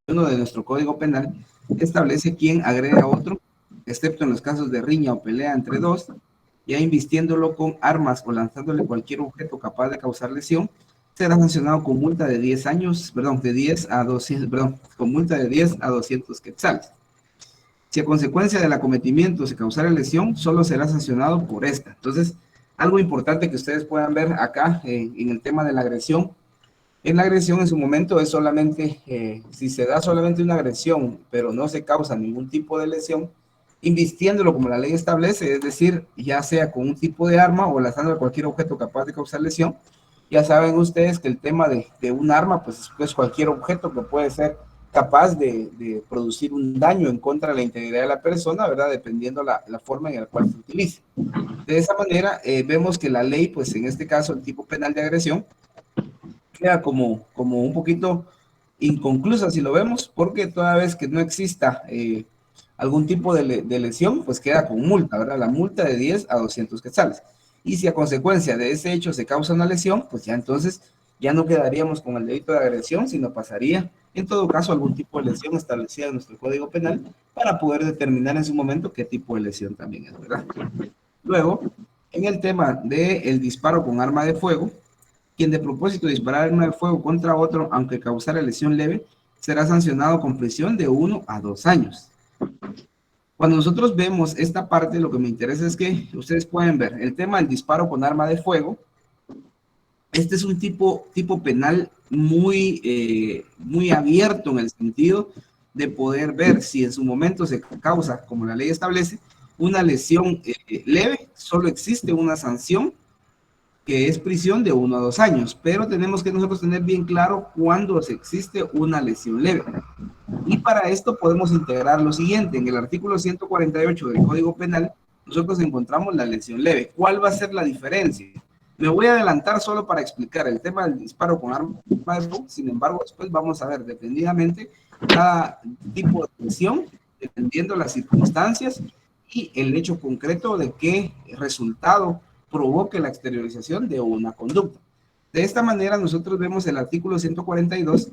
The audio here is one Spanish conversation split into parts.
de nuestro Código Penal establece quién agrede a otro, excepto en los casos de riña o pelea entre dos, ya invistiéndolo con armas o lanzándole cualquier objeto capaz de causar lesión, será sancionado con multa de 10 años, perdón, de 10 a 200, perdón, con multa de 10 a 200 quetzales. Si a consecuencia del acometimiento se causara lesión, solo será sancionado por esta. Entonces, algo importante que ustedes puedan ver acá en el tema de la agresión. En la agresión en su momento es solamente, si se da solamente una agresión, pero no se causa ningún tipo de lesión, invistiéndolo como la ley establece, es decir, ya sea con un tipo de arma o lanzando cualquier objeto capaz de causar lesión. Ya saben ustedes que el tema de un arma, pues es cualquier objeto que puede ser capaz de producir un daño en contra de la integridad de la persona, ¿verdad? Dependiendo la forma en la cual se utilice. De esa manera, vemos que la ley, pues en este caso, el tipo penal de agresión, queda como un poquito inconclusa si lo vemos, porque toda vez que no exista algún tipo de lesión, pues queda con multa, ¿verdad? La multa de 10 a 200 quetzales. Y si a consecuencia de ese hecho se causa una lesión, pues ya entonces ya no quedaríamos con el delito de agresión, sino pasaría, en todo caso, algún tipo de lesión establecida en nuestro Código Penal para poder determinar en su momento qué tipo de lesión también es, ¿verdad? Luego, en el tema del disparo con arma de fuego, quien de propósito disparar arma de fuego contra otro, aunque causara lesión leve, será sancionado con prisión de 1 a 2 años. Cuando nosotros vemos esta parte, lo que me interesa es que ustedes pueden ver el tema del disparo con arma de fuego. Este es un tipo penal muy abierto en el sentido de poder ver si en su momento se causa, como la ley establece, una lesión leve, solo existe una sanción que es prisión de 1 a 2 años, pero tenemos que nosotros tener bien claro cuándo se existe una lesión leve. Y para esto podemos integrar lo siguiente: en el artículo 148 del Código Penal, nosotros encontramos la lesión leve. ¿Cuál va a ser la diferencia? Me voy a adelantar solo para explicar el tema del disparo con arma de fuego, sin embargo, después vamos a ver detenidamente cada tipo de lesión, dependiendo las circunstancias y el hecho concreto de qué resultado provoque la exteriorización de una conducta. De esta manera, nosotros vemos el artículo 142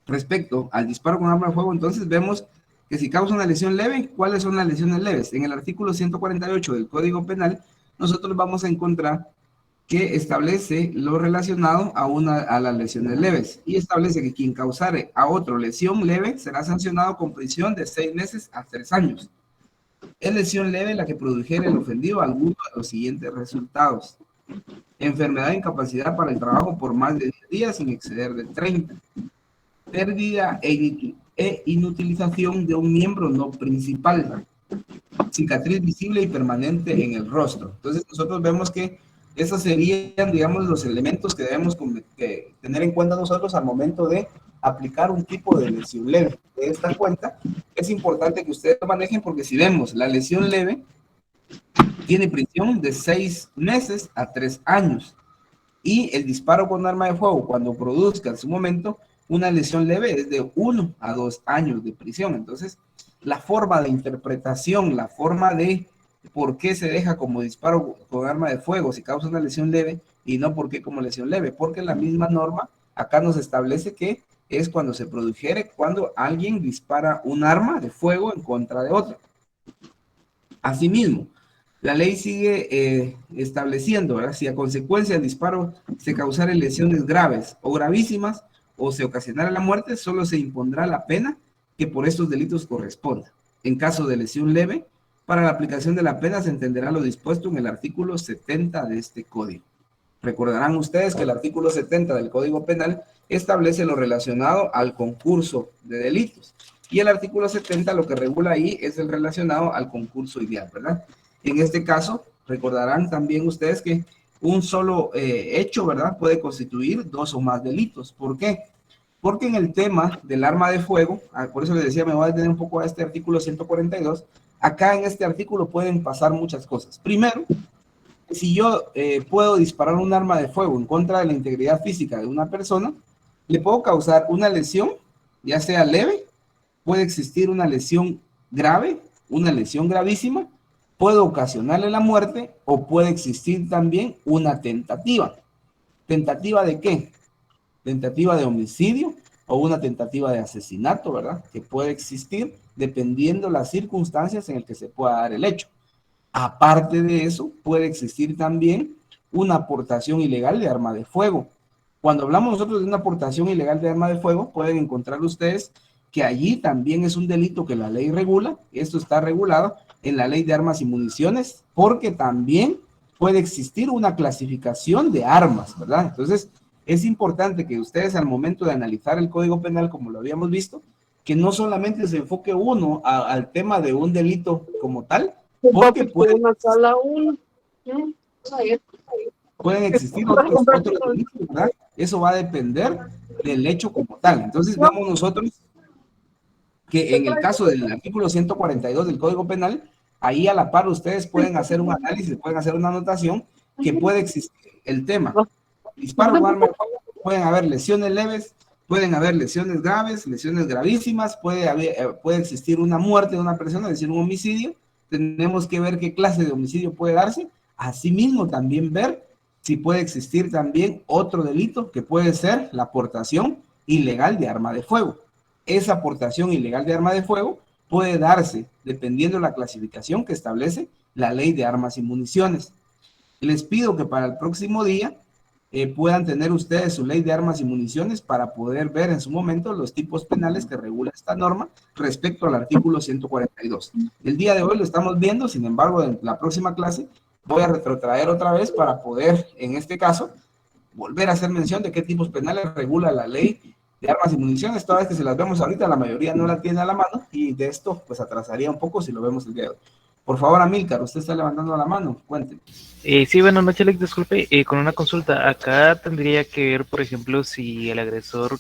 respecto al disparo con arma de fuego. Entonces vemos que si causa una lesión leve, ¿cuáles son las lesiones leves? En el artículo 148 del Código Penal, nosotros vamos a encontrar que establece lo relacionado a las lesiones leves y establece que quien causare a otro lesión leve será sancionado con prisión de 6 meses a 3 años. Es lesión leve la que produjera el ofendido alguno de los siguientes resultados: enfermedad e incapacidad para el trabajo por más de 10 días sin exceder de 30, pérdida e inutilización de un miembro no principal, cicatriz visible y permanente en el rostro. Entonces nosotros vemos que esos serían, digamos, los elementos que debemos tener en cuenta nosotros al momento de aplicar un tipo de lesión leve. De esta cuenta es importante que ustedes lo manejen, porque si vemos la lesión leve, tiene prisión de 6 meses a 3 años. Y el disparo con arma de fuego, cuando produzca en su momento una lesión leve, es de 1 a 2 años de prisión. Entonces, la forma de interpretación, la forma de por qué se deja como disparo con arma de fuego si causa una lesión leve y no por qué como lesión leve, porque la misma norma acá nos establece que es cuando se produjere, cuando alguien dispara un arma de fuego en contra de otro. Asimismo, la ley sigue estableciendo, ¿verdad? Si a consecuencia del disparo se causaren lesiones graves o gravísimas o se ocasionara la muerte, solo se impondrá la pena que por estos delitos corresponda. En caso de lesión leve, para la aplicación de la pena se entenderá lo dispuesto en el artículo 70 de este código. Recordarán ustedes que el artículo 70 del Código Penal establece lo relacionado al concurso de delitos. Y el artículo 70 lo que regula ahí es el relacionado al concurso ideal, ¿verdad? En este caso, recordarán también ustedes que un solo hecho, ¿verdad?, puede constituir 2 o más delitos. ¿Por qué? Porque en el tema del arma de fuego, por eso les decía, me voy a detener un poco a este artículo 142, acá en este artículo pueden pasar muchas cosas. Primero, si yo puedo disparar un arma de fuego en contra de la integridad física de una persona, le puedo causar una lesión, ya sea leve, puede existir una lesión grave, una lesión gravísima, puede ocasionarle la muerte o puede existir también una tentativa. ¿Tentativa de qué? Tentativa de homicidio, o una tentativa de asesinato, ¿verdad? Que puede existir dependiendo las circunstancias en las que se pueda dar el hecho. Aparte de eso, puede existir también una aportación ilegal de arma de fuego. Cuando hablamos nosotros de una aportación ilegal de arma de fuego, pueden encontrar ustedes que allí también es un delito que la ley regula. Esto está regulado en la ley de armas y municiones, porque también puede existir una clasificación de armas, ¿verdad? Entonces, es importante que ustedes al momento de analizar el Código Penal, como lo habíamos visto, que no solamente se enfoque uno al tema de un delito como tal, porque pueden existir otros delitos, ¿verdad? Eso va a depender del hecho como tal. Entonces, vemos nosotros que en el caso del artículo 142 del Código Penal, ahí a la par ustedes pueden hacer un análisis, pueden hacer una anotación que puede existir el tema. Disparo con arma de fuego, pueden haber lesiones leves, pueden haber lesiones graves, lesiones gravísimas, puede existir una muerte de una persona, es decir, un homicidio. Tenemos que ver qué clase de homicidio puede darse. Asimismo, también ver si puede existir también otro delito que puede ser la aportación ilegal de arma de fuego. Esa aportación ilegal de arma de fuego puede darse dependiendo de la clasificación que establece la ley de armas y municiones. Les pido que para el próximo día puedan tener ustedes su ley de armas y municiones para poder ver en su momento los tipos penales que regula esta norma respecto al artículo 142. El día de hoy lo estamos viendo, sin embargo, en la próxima clase voy a retrotraer otra vez para poder, en este caso, volver a hacer mención de qué tipos penales regula la ley de armas y municiones. Toda vez que se las vemos ahorita, la mayoría no la tiene a la mano y de esto pues atrasaría un poco si lo vemos el día de hoy. Por favor, Amílcar, usted está levantando la mano, cuénteme. Sí, buenas noches, Alex, disculpe, con una consulta. Acá tendría que ver, por ejemplo, si el agresor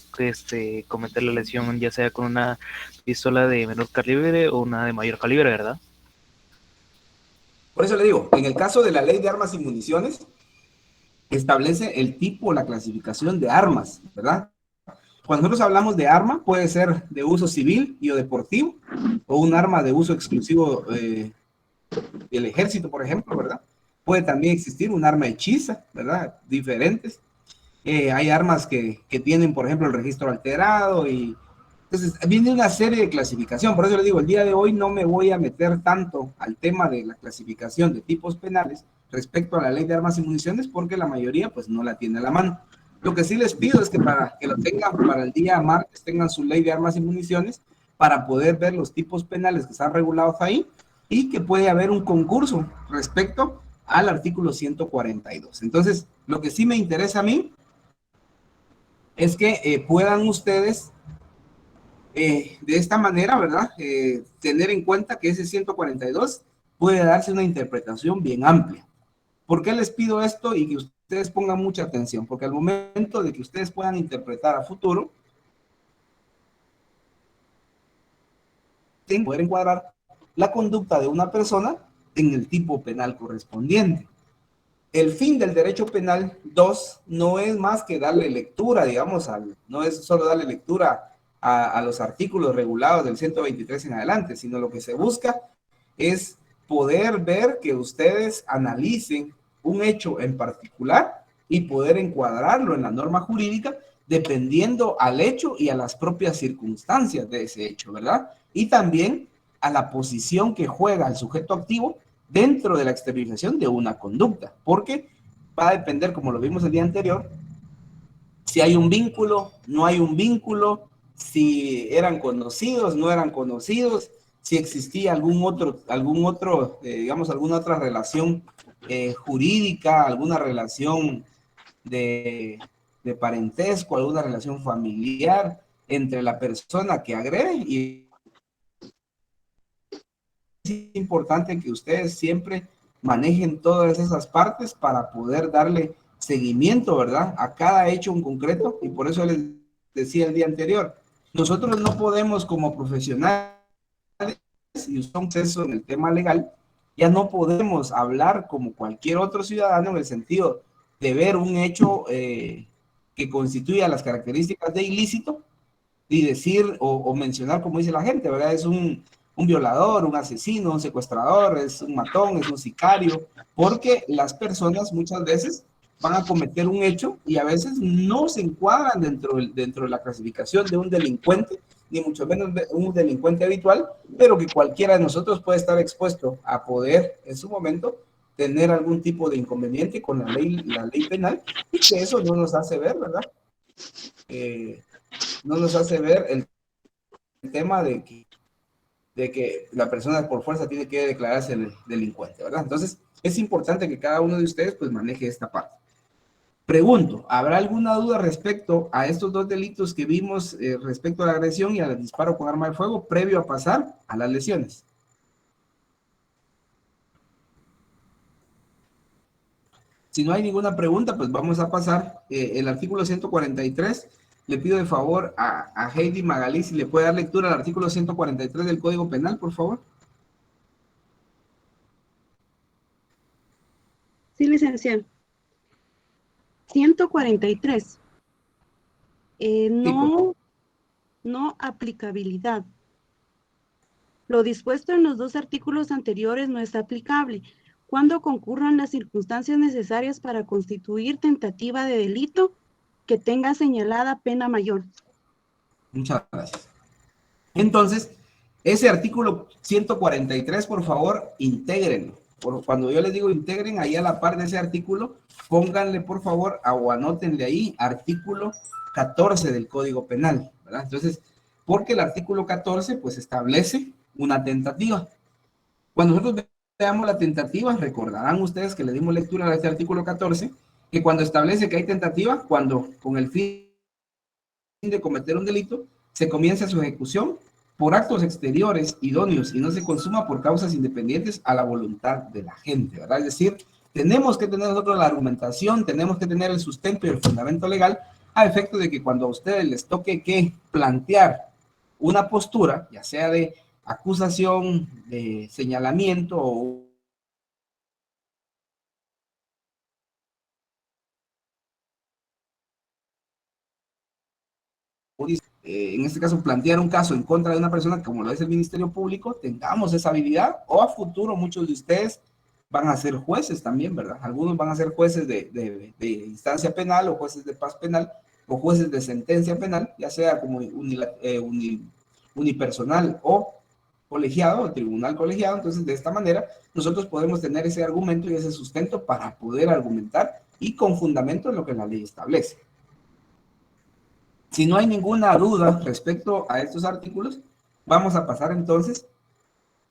comete la lesión ya sea con una pistola de menor calibre o una de mayor calibre, ¿verdad? Por eso le digo, en el caso de la ley de armas y municiones, establece el tipo, la clasificación de armas, ¿verdad? Cuando nosotros hablamos de arma, puede ser de uso civil y o deportivo, o un arma de uso exclusivo del ejército, por ejemplo, ¿verdad? Puede también existir un arma hechiza, ¿verdad? Diferentes. Hay armas que tienen, por ejemplo, el registro alterado y entonces viene una serie de clasificación. Por eso le digo, el día de hoy no me voy a meter tanto al tema de la clasificación de tipos penales respecto a la ley de armas y municiones porque la mayoría pues no la tiene a la mano. Lo que sí les pido es que para que lo tengan para el día martes tengan su ley de armas y municiones para poder ver los tipos penales que están regulados ahí y que puede haber un concurso respecto al artículo 142. Entonces, lo que sí me interesa a mí es que puedan ustedes de esta manera, ¿verdad? Tener en cuenta que ese 142 puede darse una interpretación bien amplia. ¿Por qué les pido esto y que ustedes pongan mucha atención? Porque al momento de que ustedes puedan interpretar a futuro, tienen que poder encuadrar la conducta de una persona en el tipo penal correspondiente. El fin del derecho penal 2 no es más que darle lectura, digamos, no es solo darle lectura a los artículos regulados del 123 en adelante, sino lo que se busca es poder ver que ustedes analicen un hecho en particular y poder encuadrarlo en la norma jurídica dependiendo al hecho y a las propias circunstancias de ese hecho, ¿verdad? Y también a la posición que juega el sujeto activo dentro de la exteriorización de una conducta, porque va a depender, como lo vimos el día anterior, si hay un vínculo, no hay un vínculo, si eran conocidos, no eran conocidos, si existía algún otro digamos, alguna otra relación jurídica, alguna relación de parentesco, alguna relación familiar entre la persona que agrede y es importante que ustedes siempre manejen todas esas partes para poder darle seguimiento, ¿verdad? A cada hecho en concreto y por eso les decía el día anterior, nosotros no podemos como profesionales y usamos eso en el tema legal, ya no podemos hablar como cualquier otro ciudadano en el sentido de ver un hecho que constituya las características de ilícito y decir o mencionar como dice la gente, ¿verdad? Es un violador, un asesino, un secuestrador, es un matón, es un sicario, porque las personas muchas veces van a cometer un hecho y a veces no se encuadran dentro de la clasificación de un delincuente, ni mucho menos un delincuente habitual, pero que cualquiera de nosotros puede estar expuesto a poder en su momento tener algún tipo de inconveniente con la ley penal, y que eso no nos hace ver, ¿verdad? No nos hace ver el tema de que la persona por fuerza tiene que declararse delincuente, ¿verdad? Entonces, es importante que cada uno de ustedes pues maneje esta parte. Pregunto, ¿habrá alguna duda respecto a estos dos delitos que vimos respecto a la agresión y al disparo con arma de fuego previo a pasar a las lesiones? Si no hay ninguna pregunta, pues vamos a pasar. El artículo 143, le pido de favor a Heidi Magalí si le puede dar lectura al artículo 143 del Código Penal, por favor. Sí, licenciado. 143. No aplicabilidad. Lo dispuesto en los dos artículos anteriores no es aplicable cuando concurran las circunstancias necesarias para constituir tentativa de delito que tenga señalada pena mayor. Muchas gracias. Entonces, ese artículo 143, por favor, intégrenlo. Cuando yo les digo integren, ahí a la par de ese artículo, pónganle, por favor, o anótenle ahí, artículo 14 del Código Penal, ¿verdad? Entonces, porque el artículo 14, pues, establece una tentativa. Cuando nosotros veamos la tentativa, recordarán ustedes que le dimos lectura a este artículo 14, que cuando establece que hay tentativa, cuando con el fin de cometer un delito, se comienza su ejecución por actos exteriores idóneos y no se consuma por causas independientes a la voluntad de la gente, ¿verdad? Es decir, tenemos que tener nosotros la argumentación, tenemos que tener el sustento y el fundamento legal a efecto de que cuando a ustedes les toque que plantear una postura, ya sea de acusación, de señalamiento o en este caso plantear un caso en contra de una persona como lo es el Ministerio Público, tengamos esa habilidad, o a futuro muchos de ustedes van a ser jueces también, ¿verdad? Algunos van a ser jueces de instancia penal o jueces de paz penal o jueces de sentencia penal, ya sea como unipersonal o colegiado, o tribunal colegiado. Entonces, de esta manera, nosotros podemos tener ese argumento y ese sustento para poder argumentar y con fundamento en lo que la ley establece. Si no hay ninguna duda respecto a estos artículos, vamos a pasar entonces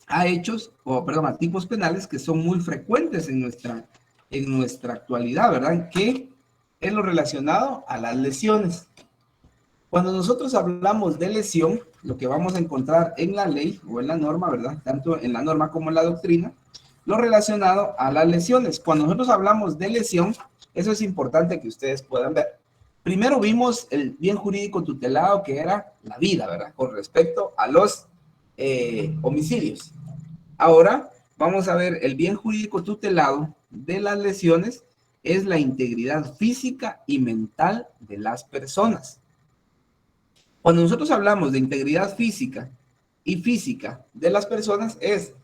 a hechos, a tipos penales que son muy frecuentes en nuestra actualidad, ¿verdad? Que es lo relacionado a las lesiones. Cuando nosotros hablamos de lesión, lo que vamos a encontrar en la ley o en la norma, ¿verdad? Tanto en la norma como en la doctrina, lo relacionado a las lesiones. Cuando nosotros hablamos de lesión, eso es importante que ustedes puedan ver. Primero vimos el bien jurídico tutelado, que era la vida, ¿verdad? Con respecto a los homicidios. Ahora vamos a ver el bien jurídico tutelado de las lesiones, es la integridad física y mental de las personas. Cuando nosotros hablamos de integridad física y física de las personas, es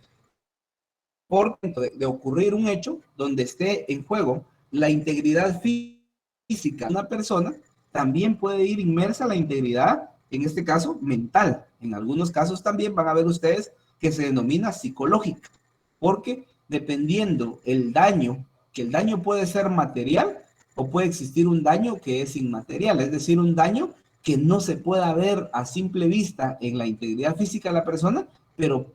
por de ocurrir un hecho donde esté en juego la integridad física de una persona, también puede ir inmersa la integridad, en este caso, mental. En algunos casos también van a ver ustedes que se denomina psicológica, porque dependiendo el daño, que el daño puede ser material o puede existir un daño que es inmaterial, es decir, un daño que no se pueda ver a simple vista en la integridad física de la persona, pero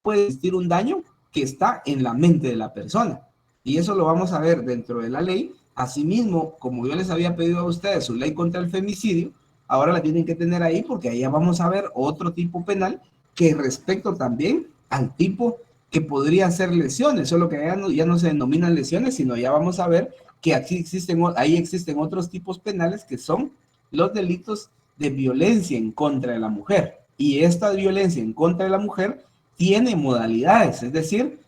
puede existir un daño que está en la mente de la persona. Y eso lo vamos a ver dentro de la ley. Asimismo, como yo les había pedido a ustedes su ley contra el femicidio, ahora la tienen que tener ahí porque ahí vamos a ver otro tipo penal que respecto también al tipo que podría ser lesiones, solo que ya no se denominan lesiones, sino ya vamos a ver que ahí existen otros tipos penales que son los delitos de violencia en contra de la mujer. Y esta violencia en contra de la mujer tiene modalidades, es decir,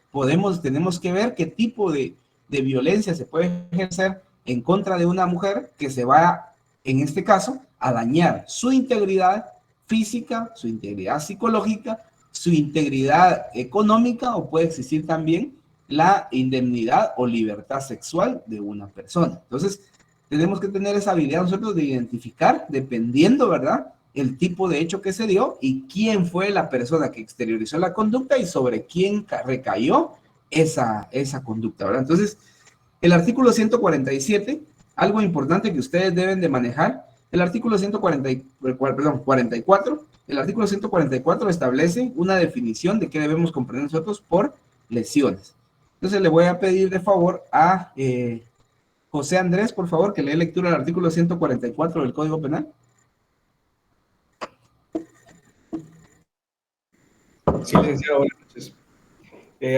tenemos que ver qué tipo de violencia se puede ejercer en contra de una mujer que se va, en este caso, a dañar su integridad física, su integridad psicológica, su integridad económica, o puede existir también la indemnidad o libertad sexual de una persona. Entonces, tenemos que tener esa habilidad nosotros de identificar, dependiendo, ¿verdad?, el tipo de hecho que se dio y quién fue la persona que exteriorizó la conducta y sobre quién recayó esa conducta, ¿verdad? Entonces, el artículo 147, algo importante que ustedes deben de manejar, el artículo 44, el artículo 144 establece una definición de qué debemos comprender nosotros por lesiones. Entonces, le voy a pedir de favor a José Andrés, por favor, que lea lectura del artículo 144 del Código Penal. Sí, licenciado, buenas noches.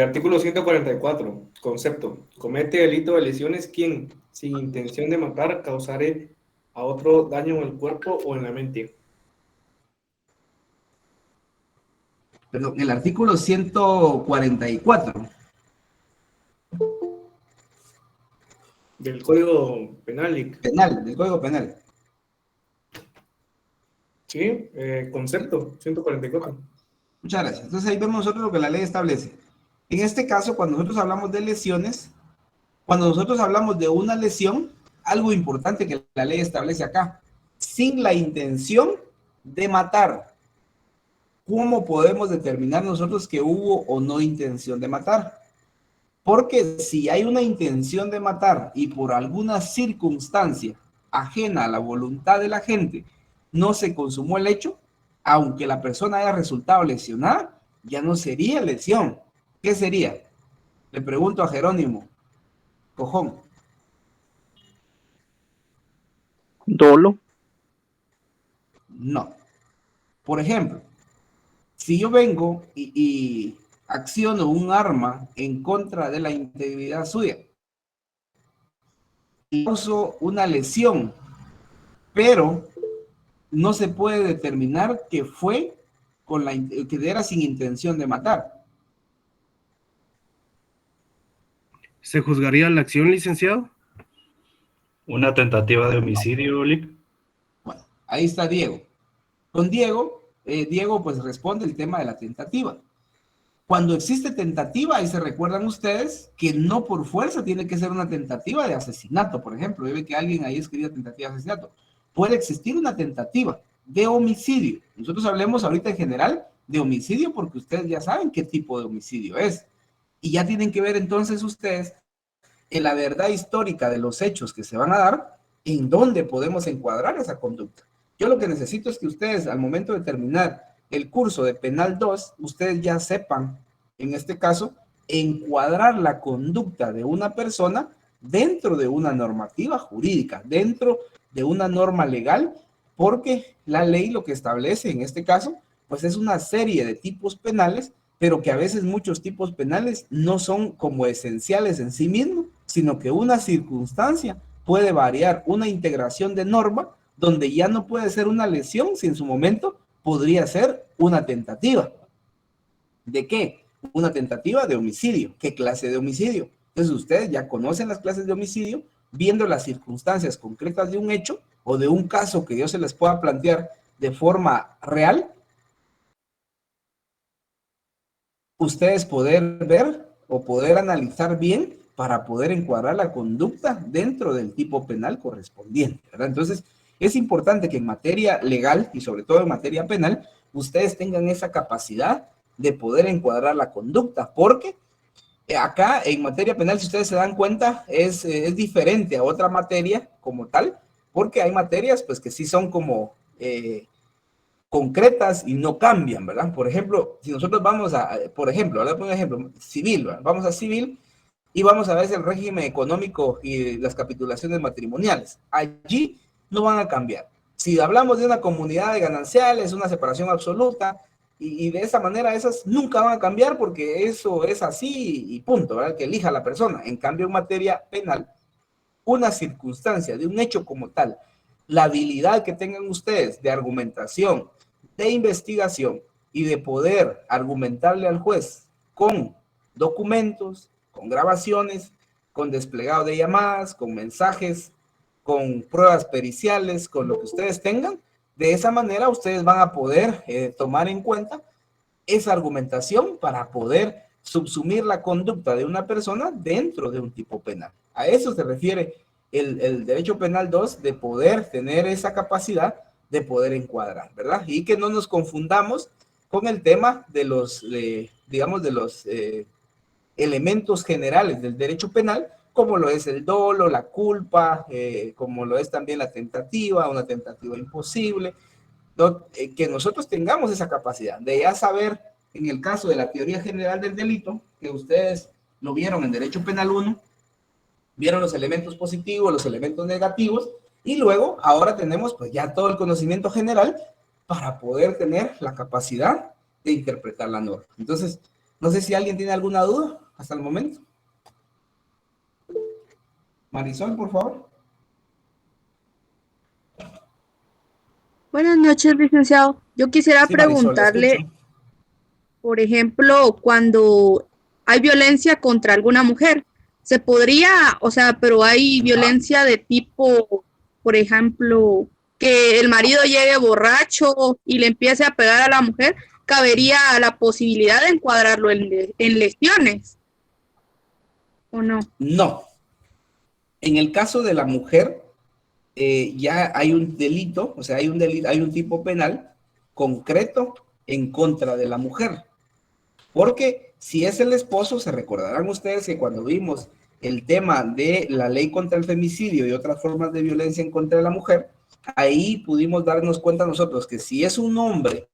Artículo 144, concepto. Comete delito de lesiones quien, sin intención de matar, causare a otro daño en el cuerpo o en la mente. Perdón, el artículo 144. Del Código Penal. Penal, del Código Penal. Sí, concepto, 144. Muchas gracias. Entonces ahí vemos nosotros lo que la ley establece. En este caso, cuando nosotros hablamos de lesiones, cuando nosotros hablamos de una lesión, algo importante que la ley establece acá, sin la intención de matar. ¿Cómo podemos determinar nosotros que hubo o no intención de matar? Porque si hay una intención de matar y por alguna circunstancia ajena a la voluntad de la gente no se consumó el hecho, aunque la persona haya resultado lesionada, ya no sería lesión. ¿Qué sería? Le pregunto a Jerónimo. Cojón. Dolo. No. Por ejemplo, si yo vengo y acciono un arma en contra de la integridad suya, y causo una lesión, pero no se puede determinar que fue que era sin intención de matar. ¿Se juzgaría la acción, licenciado? Una tentativa de homicidio, Lic. Bueno, ahí está Diego. Con Diego, Diego pues responde el tema de la tentativa. Cuando existe tentativa, ahí se recuerdan ustedes que no por fuerza tiene que ser una tentativa de asesinato, por ejemplo. Yo ve que alguien ahí escribió tentativa de asesinato. Puede existir una tentativa de homicidio. Nosotros hablemos ahorita en general de homicidio porque ustedes ya saben qué tipo de homicidio es. Y ya tienen que ver entonces ustedes en la verdad histórica de los hechos que se van a dar, en dónde podemos encuadrar esa conducta. Yo lo que necesito es que ustedes al momento de terminar el curso de Penal 2, ustedes ya sepan, en este caso, encuadrar la conducta de una persona dentro de una normativa jurídica, dentro de una norma legal, porque la ley lo que establece en este caso, pues es una serie de tipos penales, pero que a veces muchos tipos penales no son como esenciales en sí mismos, sino que una circunstancia puede variar una integración de norma donde ya no puede ser una lesión si en su momento podría ser una tentativa. ¿De qué? Una tentativa de homicidio. ¿Qué clase de homicidio? Entonces ustedes ya conocen las clases de homicidio, viendo las circunstancias concretas de un hecho o de un caso que Dios se les pueda plantear de forma real, ustedes poder ver o poder analizar bien para poder encuadrar la conducta dentro del tipo penal correspondiente, ¿verdad? Entonces, es importante que en materia legal y sobre todo en materia penal, ustedes tengan esa capacidad de poder encuadrar la conducta, porque acá en materia penal, si ustedes se dan cuenta, es diferente a otra materia como tal, porque hay materias pues que sí son como concretas y no cambian, ¿verdad? Por ejemplo, si nosotros vamos a, por ejemplo, ahora pongo un ejemplo, civil, ¿verdad? Vamos a civil y vamos a ver el régimen económico y las capitulaciones matrimoniales. Allí no van a cambiar. Si hablamos de una comunidad de gananciales, una separación absoluta, y de esa manera esas nunca van a cambiar porque eso es así y punto, ¿verdad? Que elija la persona. En cambio, en materia penal, una circunstancia de un hecho como tal, la habilidad que tengan ustedes de argumentación, de investigación y de poder argumentarle al juez con documentos, con grabaciones, con desplegado de llamadas, con mensajes, con pruebas periciales, con lo que ustedes tengan, de esa manera ustedes van a poder tomar en cuenta esa argumentación para poder subsumir la conducta de una persona dentro de un tipo penal. A eso se refiere el derecho penal 2, de poder tener esa capacidad de poder encuadrar, ¿verdad? Y que no nos confundamos con el tema de los, digamos, de los elementos generales del derecho penal, como lo es el dolo, la culpa, como lo es también la tentativa, una tentativa imposible, ¿no? Que nosotros tengamos esa capacidad de ya saber, en el caso de la teoría general del delito, que ustedes lo vieron en Derecho Penal 1, vieron los elementos positivos, los elementos negativos, y luego ahora tenemos pues ya todo el conocimiento general para poder tener la capacidad de interpretar la norma. Entonces, no sé si alguien tiene alguna duda hasta el momento. Marisol, por favor. Buenas noches, licenciado. Yo quisiera Sí, Marisol, le preguntarle, escucho. por ejemplo, cuando hay violencia contra alguna mujer, se podría, o sea, pero hay violencia de tipo, por ejemplo, que el marido llegue borracho y le empiece a pegar a la mujer, cabería la posibilidad de encuadrarlo en lesiones, ¿o no? No. En el caso de la mujer, ya hay un delito, o sea, hay un delito, hay un tipo penal concreto en contra de la mujer. Porque si es el esposo, se recordarán ustedes que cuando vimos el tema de la ley contra el femicidio y otras formas de violencia en contra de la mujer, ahí pudimos darnos cuenta nosotros que si es un hombre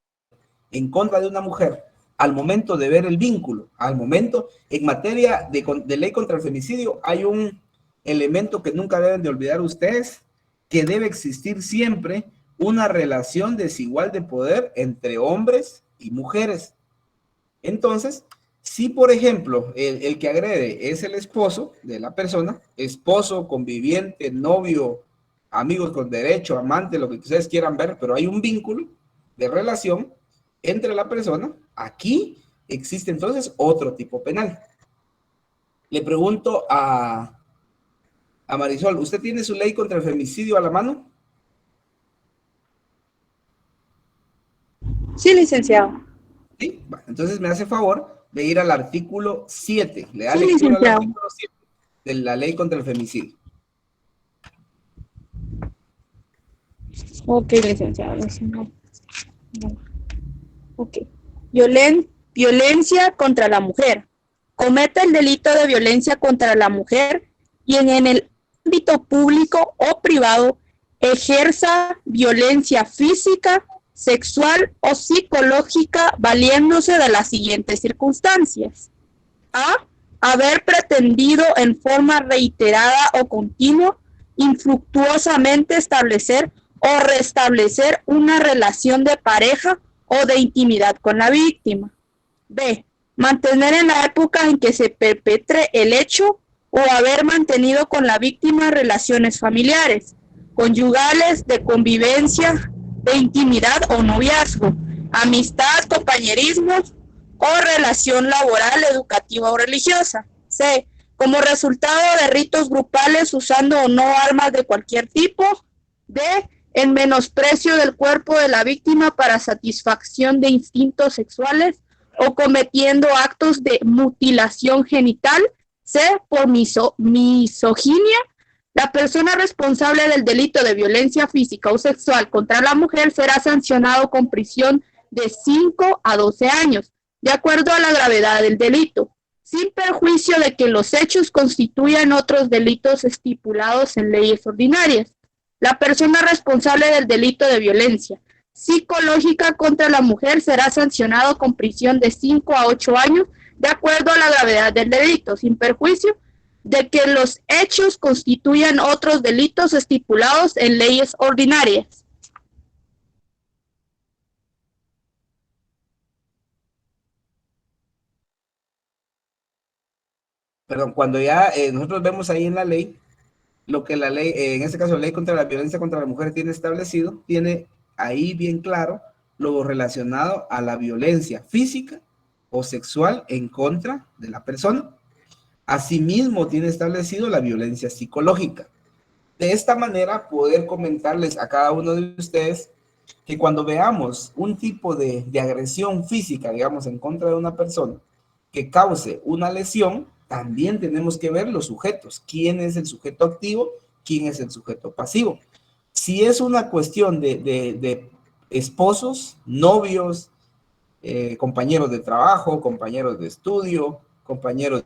en contra de una mujer, al momento de ver el vínculo, al momento, en materia de ley contra el femicidio, hay un elemento que nunca deben de olvidar ustedes, que debe existir siempre una relación desigual de poder entre hombres y mujeres. Entonces, si por ejemplo el que agrede es el esposo de la persona, esposo, conviviente, novio, amigos con derecho, amante, lo que ustedes quieran ver, pero hay un vínculo de relación entre la persona, aquí existe entonces otro tipo penal. Le pregunto a Marisol, ¿usted tiene su ley contra el femicidio a la mano? Sí, licenciado. Sí, bueno, entonces me hace favor de ir al artículo 7, le da Sí, lectura al licenciado. artículo 7 de la ley contra el femicidio. Ok, licenciado. Ok. Violencia contra la mujer. Cometa el delito de violencia contra la mujer y en el ámbito público o privado ejerza violencia física, sexual o psicológica valiéndose de las siguientes circunstancias. A. Haber pretendido en forma reiterada o continua, infructuosamente establecer o restablecer una relación de pareja o de intimidad con la víctima. B. Mantener en la época en que se perpetre el hecho o haber mantenido con la víctima relaciones familiares, conyugales, de convivencia, de intimidad o noviazgo, amistad, compañerismo o relación laboral, educativa o religiosa. C. Como resultado de ritos grupales usando o no armas de cualquier tipo. D. En menosprecio del cuerpo de la víctima para satisfacción de instintos sexuales o cometiendo actos de mutilación genital. C. Por misoginia. La persona responsable del delito de violencia física o sexual contra la mujer será sancionado con prisión de 5 a 12 años, de acuerdo a la gravedad del delito, sin perjuicio de que los hechos constituyan otros delitos estipulados en leyes ordinarias. La persona responsable del delito de violencia psicológica contra la mujer será sancionado con prisión de 5 a 8 años, de acuerdo a la gravedad del delito, sin perjuicio de que los hechos constituyan otros delitos estipulados en leyes ordinarias. Perdón, cuando ya nosotros vemos ahí en la ley, lo que la ley, en este caso la ley contra la violencia contra la mujer tiene establecido, tiene ahí bien claro lo relacionado a la violencia física o sexual en contra de la persona. Asimismo tiene establecido la violencia psicológica. De esta manera poder comentarles a cada uno de ustedes que cuando veamos un tipo de agresión física, digamos, en contra de una persona, que cause una lesión, también tenemos que ver los sujetos. ¿Quién es el sujeto activo? ¿Quién es el sujeto pasivo? Si es una cuestión de esposos, novios, compañeros de trabajo, compañeros de estudio, compañeros